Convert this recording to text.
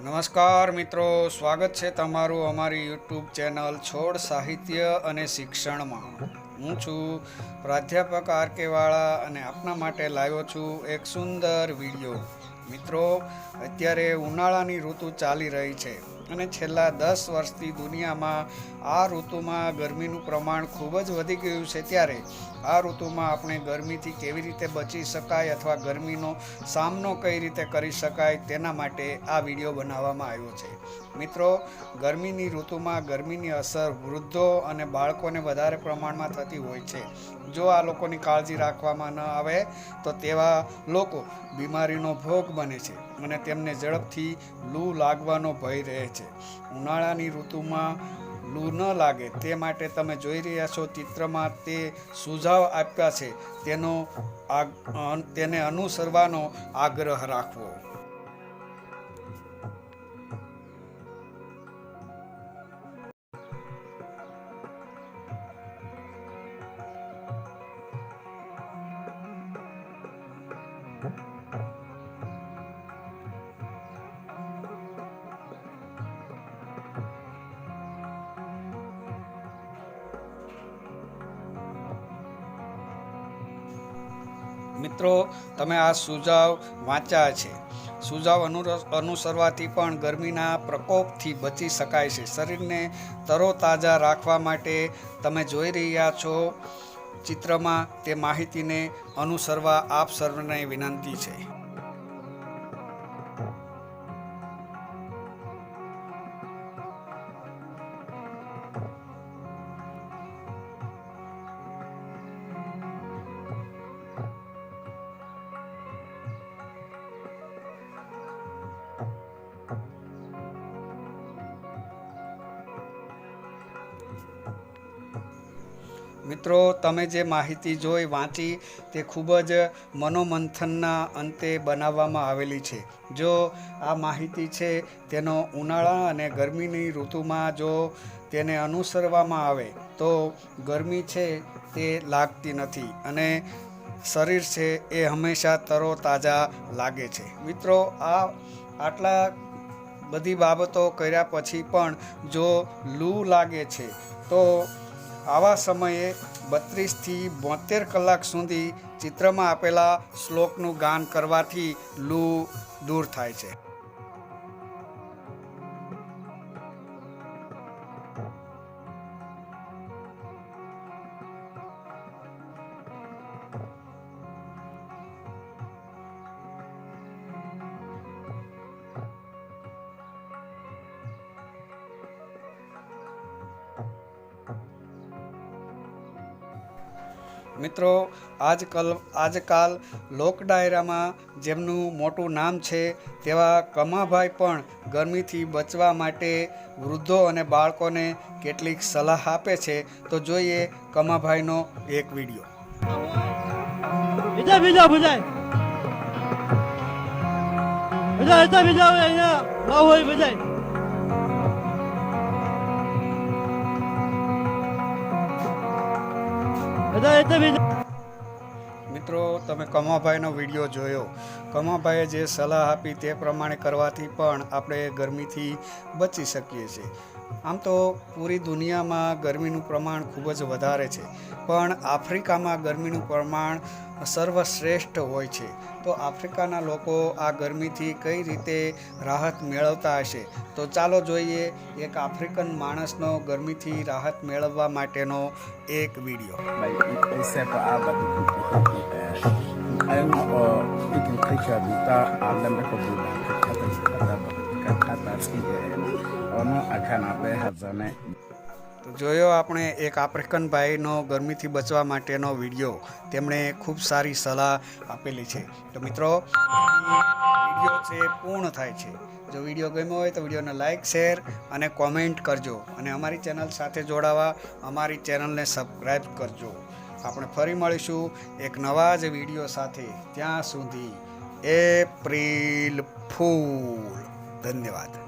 નમસ્કાર મિત્રો, સ્વાગત છે તમારું અમારી યુટ્યુબ ચેનલ છોડ સાહિત્ય અને શિક્ષણમાં. હું છું પ્રાધ્યાપક આર.કે. વાળા અને આપના માટે લાવ્યો છું એક સુંદર વિડીયો. મિત્રો, અત્યારે ઉનાળાની ઋતુ ચાલી રહી છે અને છેલ્લા 10 વર્ષથી દુનિયામાં આ ઋતુમાં ગરમીનું પ્રમાણ ખૂબ જ વધી ગયું છે. ત્યારે આ ઋતુમાં આપણે ગરમીથી કેવી રીતે બચી શકાય અથવા ગરમીનો સામનો કઈ રીતે કરી શકાય તેના માટે આ વિડીયો બનાવવામાં આવ્યો છે. મિત્રો, ગરમીની ઋતુમાં ગરમીની અસર વૃદ્ધો અને બાળકોને વધારે પ્રમાણમાં થતી હોય છે. જો આ લોકોની કાળજી રાખવામાં ન આવે તો તેવા લોકો બીમારીનો ભોગ બને છે અને તેમને ઝડપથી લૂ લાગવાનો ભય રહે છે. ઉનાળાની ઋતુમાં લૂ ન લાગે તે માટે તમે જોઈ રહ્યા છો ચિત્રમાં તે સુઝાવ આપ્યા છે, તેને અનુસરવાનો આગ્રહ રાખવો. મિત્રો, તમે આ સુઝાવ વાંચ્યા છે. સુઝાવ અનુસરવાથી પણ ગરમીના પ્રકોપથી બચી શકાય છે. શરીરને તરોતાજા રાખવા માટે તમે જોઈ રહ્યા છો ચિત્રમાં તે માહિતીને અનુસરવા આપ સર્વને વિનંતી છે. મિત્રો, તમે જે માહિતી જોઈ વાંચી તે ખૂબ જ મનોમંથનના અંતે બનાવવામાં આવેલી છે. જો આ માહિતી છે તેનો ઉનાળા અને ગરમીની ઋતુમાં જો તેને અનુસરવામાં આવે તો ગરમી છે તે લાગતી નથી અને શરીર છે એ હંમેશા તરોતાજા લાગે છે. મિત્રો, આટલા બધી બાબતો કર્યા પછી પણ જો લૂ લાગે છે તો આવા સમયે 32થી 72 કલાક સુધી ચિત્રમાં આપેલા શ્લોકનું ગાન કરવાથી લૂ દૂર થાય છે. મિત્રો, આજકાલ લોક ડાયરામાં જેમનું મોટું નામ છે તેવા કમાભાઈ પણ ગરમીથી બચવા માટે વૃદ્ધો અને બાળકોને કેટલીક સલાહ આપે છે. તો જોઈએ કમાભાઈનો એક વિડીયો. મિત્રો, તમે કમાભાઈનો વિડીયો જોયો. કમાભાઈએ જે સલાહ આપી તે પ્રમાણે કરવાથી પણ આપણે ગરમીથી બચી શકીએ છીએ. આમ તો પૂરી દુનિયામાં ગરમીનું પ્રમાણ ખૂબ જ વધારે છે, પણ આફ્રિકામાં ગરમીનું પ્રમાણ સર્વશ્રેષ્ઠ હોય છે. તો આફ્રિકાના લોકો આ ગરમીથી કઈ રીતે રાહત મેળવતા હશે, તો ચાલો જોઈએ એક આફ્રિકન માણસનો ગરમીથી રાહત મેળવવા માટેનો એક વિડીયો. તો જોયો આપણે એક આફ્રિકન ભાઈનો ગરમીથી બચવા માટેનો વિડીયો. તેમણે ખૂબ સારી સલાહ આપેલી છે. તો મિત્રો, વિડીયો છે પૂર્ણ થાય છે. જો વિડીયો ગમ્યો હોય તો વિડીયોને લાઇક, શેર અને કોમેન્ટ કરજો અને અમારી ચેનલ સાથે જોડાવા અમારી ચેનલને સબસ્ક્રાઈબ કરજો. આપણે ફરી મળીશું એક નવા જ વિડીયો સાથે. ત્યાં સુધી એપ્રિલ ફૂલ. ધન્યવાદ.